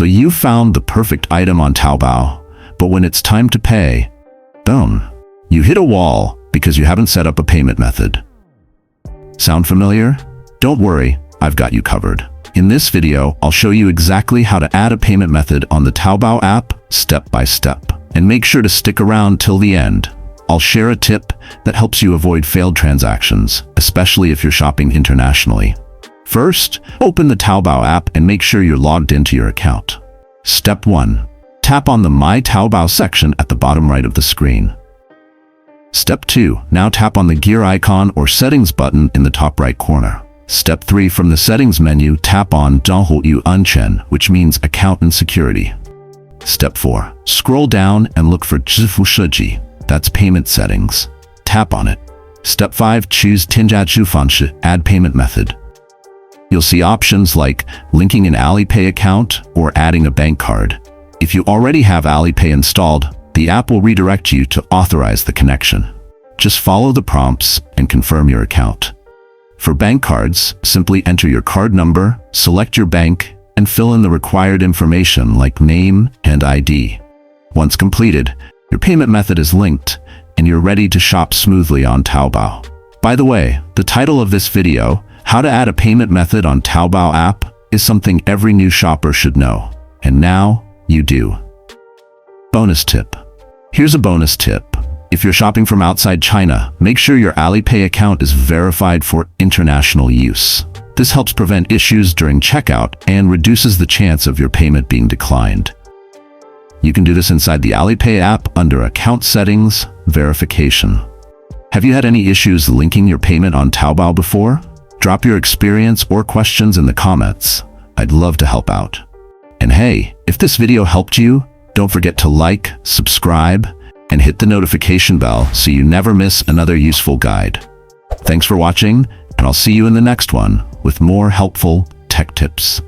So you found the perfect item on Taobao, but when it's time to pay, boom, you hit a wall because you haven't set up a payment method. Sound familiar? Don't worry, I've got you covered. In this video, I'll show you exactly how to add a payment method on the Taobao app step by step. And make sure to stick around till the end. I'll share a tip that helps you avoid failed transactions, especially if you're shopping internationally. First, open the Taobao app and make sure you're logged into your account. Step 1. Tap on the My Taobao section at the bottom right of the screen. Step 2. Now tap on the gear icon or settings button in the top right corner. Step 3. From the settings menu, tap on 账户与安全, which means account and security. Step 4. Scroll down and look for 支付设计, that's payment settings. Tap on it. Step 5. Choose 添加支付方式, add payment method. You'll see options like linking an Alipay account or adding a bank card. If you already have Alipay installed, the app will redirect you to authorize the connection. Just follow the prompts and confirm your account. For bank cards, simply enter your card number, select your bank, and fill in the required information like name and ID. Once completed, your payment method is linked, and you're ready to shop smoothly on Taobao. By the way, the title of this video, How to Add a Payment Method on Taobao app, is something every new shopper should know. And now, you do. Bonus tip. Here's a bonus tip. If you're shopping from outside China, make sure your Alipay account is verified for international use. This helps prevent issues during checkout and reduces the chance of your payment being declined. You can do this inside the Alipay app under Account Settings, Verification. Have you had any issues linking your payment on Taobao before? Drop your experience or questions in the comments. I'd love to help out. And hey, if this video helped you, don't forget to like, subscribe, and hit the notification bell so you never miss another useful guide. Thanks for watching, and I'll see you in the next one with more helpful tech tips.